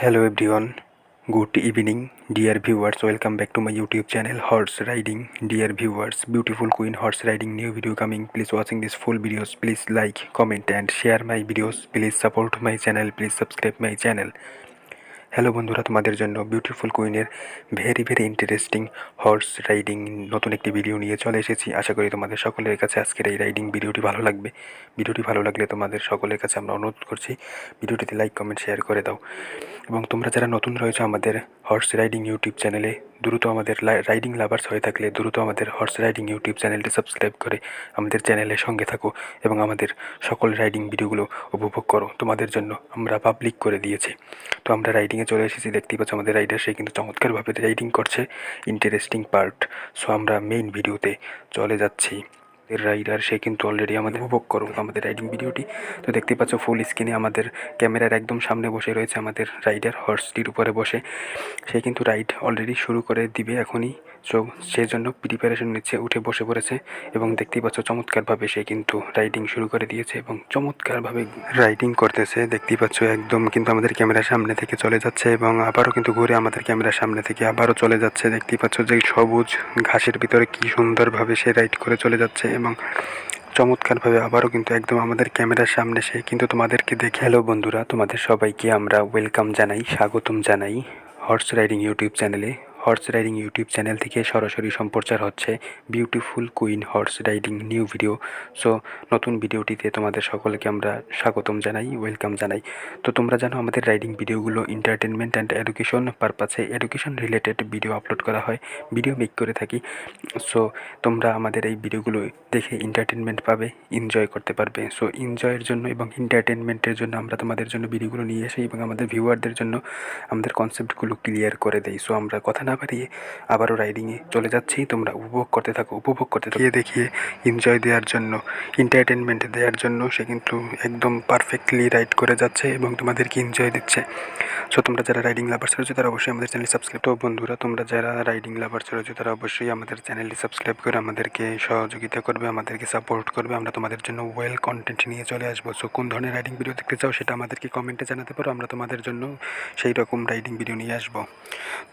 Hello everyone, good evening, dear viewers. Welcome back to my YouTube channel Horse Riding. Dear viewers, beautiful queen horse riding new video coming. Please watching this full videos. Please like, comment and share my videos. Please support my channel. Please subscribe my channel. Hello বন্ধুরা, তোমাদের জন্য beautiful কুইনের very interesting horse riding নতুন একটি video নিয়ে চলে এসেছি। আশা করি তোমাদের সকলের কাছে আজকের এই রাইডিং ভিডিওটি ভালো লাগবে। ভিডিওটি ভালো লাগলে তোমাদের সকলের কাছে আমরা অনুরোধ করছি ভিডিওটিতে লাইক কমেন্ট শেয়ার করে দাও। এবং তোমরা যারা নতুন রয়েছো আমাদের হর্স রাইডিং ইউটিউব চ্যানেলে, দ্রুত আমাদের রাইডিং লাভার্স হয়ে থাকলে দ্রুত আমাদের হর্স রাইডিং ইউটিউব চ্যানেলটি সাবস্ক্রাইব করে আমাদের চ্যানেলের সঙ্গে থাকো এবং আমাদের সকল রাইডিং ভিডিওগুলো উপভোগ করো। তোমাদের জন্য আমরা পাবলিক করে দিয়েছি। তো আমরা রাইডিংয়ে চলে এসেছি, দেখতেই পাচ্ছ আমাদের রাইডার সে কিন্তু চমৎকারভাবে রাইডিং করছে, ইন্টারেস্টিং পার্ট। সো আমরা মেইন ভিডিওতে চলে যাচ্ছি। রাইডার সে কিন্তু অলরেডি আমাদের উপভোগ করো আমাদের রাইডিং ভিডিওটি। তো দেখতে পাচ্ছ ফুল স্ক্রিনে আমাদের ক্যামেরার একদম সামনে বসে রয়েছে আমাদের রাইডার, হর্সটির উপরে বসে সে কিন্তু রাইড অলরেডি শুরু করে দিবে এখনই। সো সেজন্য প্রিপারেশন নিচ্ছে, উঠে বসে পড়েছে এবং দেখতেই পাচ্ছ চমৎকারভাবে সে কিন্তু রাইডিং শুরু করে দিয়েছে এবং চমৎকারভাবে রাইডিং করতেছে। দেখতেই পাচ্ছ একদম কিন্তু আমাদের ক্যামেরার সামনে থেকে চলে যাচ্ছে এবং আবারও কিন্তু ঘুরে আমাদের ক্যামেরার সামনে থেকে আবারও চলে যাচ্ছে। দেখতেই পাচ্ছ যে সবুজ ঘাসের ভিতরে কি সুন্দরভাবে সে রাইড করে চলে যাচ্ছে এবং চমৎকারভাবে আবারও কিন্তু একদম আমাদের ক্যামেরার সামনে সে কিন্তু তোমাদেরকে দেখে। হ্যালো বন্ধুরা, তোমাদের সবাইকে আমরা ওয়েলকাম জানাই, স্বাগতম জানাই হর্স রাইডিং ইউটিউব চ্যানেলে। হর্স রাইডিং ইউটিউব চ্যানেল থেকে সরাসরি সম্প্রচার হচ্ছে beautiful queen horse riding new video. So নতুন ভিডিওটিতে তোমাদের সকলকে আমরা স্বাগতম জানাই, ওয়েলকাম জানাই। তো তোমরা জানো আমাদের রাইডিং ভিডিওগুলো এন্টারটেনমেন্ট অ্যান্ড এডুকেশন পারপাসে, এডুকেশন রিলেটেড ভিডিও আপলোড করা হয়, ভিডিও মেক করে থাকি। সো তোমরা আমাদের এই ভিডিওগুলো দেখে এন্টারটেনমেন্ট পাবে, এনজয় করতে পারবে। সো এনজয়ের জন্য এবং এন্টারটেনমেন্টের জন্য আমরা তোমাদের জন্য ভিডিওগুলো নিয়ে আসি এবং আমাদের ভিউয়ারদের জন্য আমাদের কনসেপ্টগুলো ক্লিয়ার করে দেই। সো আমরা কথা না বাড়িয়ে আবারও রাইডিংয়ে চলে যাচ্ছি। তোমরা উপভোগ করতে থাকো, উপভোগ করতে থাকো। দেখিয়ে এনজয় দেওয়ার জন্য, এন্টারটেনমেন্ট দেওয়ার জন্য সে কিন্তু একদম পারফেক্টলি রাইড করে যাচ্ছে এবং তোমাদেরকে এনজয় দিচ্ছে। সো তোমরা যারা রাইডিং লাভার্স রয়েছে তারা অবশ্যই আমাদের চ্যানেল সাবস্ক্রাইব। তো বন্ধুরা, তোমরা যারা রাইডিং লাভার্স রয়েছে তারা অবশ্যই আমাদের চ্যানেলটি সাবস্ক্রাইব করে আমাদেরকে সহযোগিতা করবে, আমাদেরকে সাপোর্ট করবে। আমরা তোমাদের জন্য ওয়েল কন্টেন্ট নিয়ে চলে আসবো। সো কোন ধরনের রাইডিং ভিডিও দেখতে চাও সেটা আমাদেরকে কমেন্টে জানাতে পারো, আমরা তোমাদের জন্য সেই রকম রাইডিং ভিডিও নিয়ে আসবো।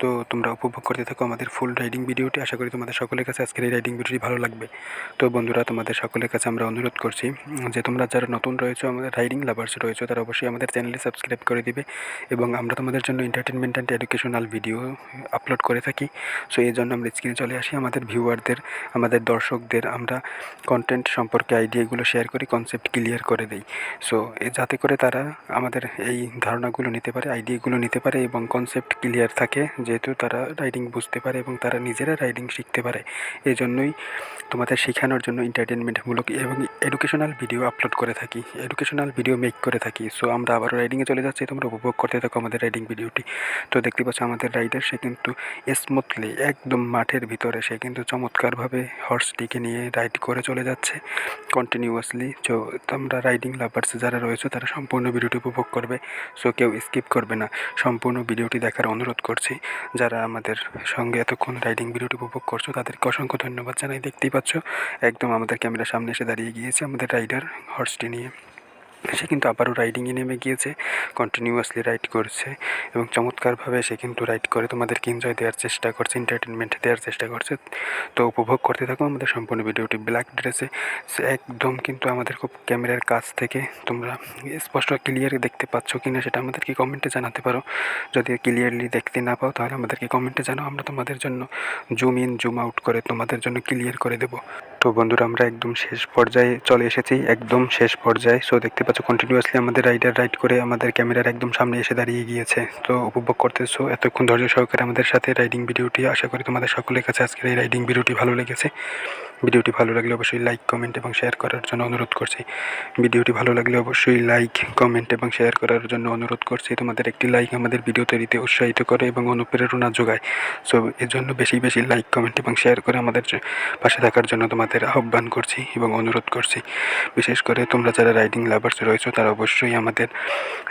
তো তোমরা উপভোগ করতে থাকো আমাদের ফুল রাইডিং ভিডিওটি। আশা করি তোমাদের সকলের কাছে আজকের এই রাইডিং ভিডিওটি ভালো লাগবে। তো বন্ধুরা, তোমাদের সকলের কাছে আমরা অনুরোধ করছি যে তোমরা যারা নতুন রয়েছো, আমাদের রাইডিং লাভার্স রয়েছো, তারা অবশ্যই আমাদের চ্যানেলটি সাবস্ক্রাইব করে দিবে এবং আমরা তোমাদের জন্য entertainment and educational video upload করে থাকি। সো এই জন্য আমরা স্ক্রিনে চলে আসি, আমাদের ভিউয়ারদের, আমাদের দর্শকদের আমরা কন্টেন্ট সম্পর্কে আইডিয়াগুলো শেয়ার করি, কনসেপ্ট ক্লিয়ার করে দিই। সো যাতে করে তারা আমাদের এই ধারণাগুলো নিতে পারে, আইডিয়াগুলো নিতে পারে এবং কনসেপ্ট ক্লিয়ার থাকে, যেহেতু তারা রাইডিং বুঝতে পারে এবং তারা নিজেরা রাইডিং শিখতে পারে। এই জন্যই তোমাদের শেখানোর জন্য এন্টারটেনমেন্টমূলক এবং এডুকেশনাল ভিডিও আপলোড করে থাকি, এডুকেশনাল ভিডিও মেক করে থাকি। সো আমরা আবারও রাইডিংয়ে চলে যাচ্ছি, তোমরা উপভোগ করতে থাকো আমাদের রাইডিং ভিডিওটি। তো দেখতে পাচ্ছ আমাদের রাইডার সে কিন্তু স্মুথলি একদম মাঠের ভিতরে সে কিন্তু চমৎকারভাবে হর্সটিকে নিয়ে রাইড করে চলে যাচ্ছে কন্টিনিউয়াসলি। তো তোমরা রাইডিং লাভার্স যারা রয়েছে তারা সম্পূর্ণ ভিডিওটি উপভোগ করবে। সো কেউ স্কিপ করবে না, সম্পূর্ণ ভিডিওটি দেখার অনুরোধ করছি। যারা আমাদের সঙ্গে এতক্ষণ রাইডিং ভিডিওটি উপভোগ করছো তাদেরকে অসংখ্য ধন্যবাদ জানাই। দেখতেই পাচ্ছ একদম আমাদের ক্যামেরার সামনে এসে দাঁড়িয়ে গিয়েছে আমাদের রাইডার হর্সটি নিয়ে। সে কিন্তু আবারও রাইডিংয়ে নেমে গিয়েছে, কন্টিনিউয়াসলি রাইড করছে এবং চমৎকারভাবে সে কিন্তু রাইড করে তোমাদেরকে এনজয় দেওয়ার চেষ্টা করছে, এন্টারটেনমেন্ট দেওয়ার চেষ্টা করছে। তো উপভোগ করতে থাকো আমাদের সম্পূর্ণ ভিডিওটি। ব্ল্যাক ড্রেসে সে একদম কিন্তু আমাদের খুব ক্যামেরার কাছ থেকে তোমরা স্পষ্ট ক্লিয়ার দেখতে পাচ্ছ কি না সেটা আমাদেরকে কমেন্টে জানাতে পারো। যদি ক্লিয়ারলি দেখতে না পাও তাহলে আমাদেরকে কমেন্টে জানাও, আমরা তোমাদের জন্য জুম ইন জুম আউট করে তোমাদের জন্য ক্লিয়ার করে দেবো। তো বন্ধুরা, আমরা একদম শেষ পর্যায়ে চলে এসেছি, একদম শেষ পর্যায়ে। সো দেখতে পাচ্ছ কন্টিনিউয়াসলি আমাদের রাইডার রাইড করে আমাদের ক্যামেরার একদম সামনে এসে দাঁড়িয়ে গিয়েছে। তো উপভোগ করতেছো এতক্ষণ ধৈর্য সহকারে আমাদের সাথে রাইডিং ভিডিওটি। আশা করি তোমাদের সকলের কাছে আজকের এই রাইডিং ভিডিওটি ভালো লেগেছে। ভিডিওটি ভালো লাগলে অবশ্যই লাইক কমেন্ট এবং শেয়ার করার জন্য অনুরোধ করছি। ভিডিওটি ভালো লাগলে অবশ্যই লাইক কমেন্ট এবং শেয়ার করার জন্য অনুরোধ করছি। তোমাদের একটি লাইক আমাদের ভিডিও তৈরিতে উৎসাহিত করে এবং অনুপ্রেরণা যোগায়। সো এর জন্য বেশি বেশি লাইক কমেন্ট এবং শেয়ার করে আমাদের পাশে থাকার জন্য তোমাদের আহ্বান করছি এবং অনুরোধ করছি। বিশেষ করে তোমরা যারা রাইডিং লাভার্স রয়েছো তারা অবশ্যই আমাদের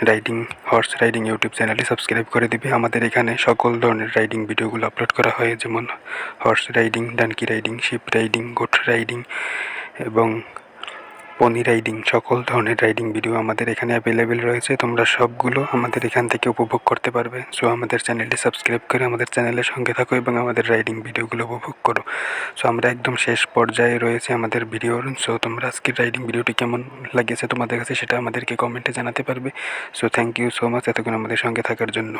রাইডিং হর্স রাইডিং ইউটিউব চ্যানেলটি সাবস্ক্রাইব করে দিবে। আমাদের এখানে সকল ধরনের রাইডিং ভিডিওগুলো আপলোড করা হয়, যেমন horse riding, donkey riding, sheep riding, goat riding এবং পনি রাইডিং সকল ধরনের রাইডিং ভিডিও আমাদের এখানে অ্যাভেলেবেল রয়েছে। তোমরা সবগুলো আমাদের এখান থেকে উপভোগ করতে পারবে। সো আমাদের চ্যানেলটি সাবস্ক্রাইব করে আমাদের চ্যানেলের সঙ্গে থাকো এবং আমাদের রাইডিং ভিডিওগুলো উপভোগ করো। সো আমরা একদম শেষ পর্যায়ে রয়েছে আমাদের ভিডিওর। সো তোমরা আজকের রাইডিং ভিডিওটি কেমন লাগেছে তোমাদের কাছে সেটা আমাদেরকে কমেন্টে জানাতে পারবে। So thank you so much এতক্ষণ আমাদের সঙ্গে থাকার জন্য।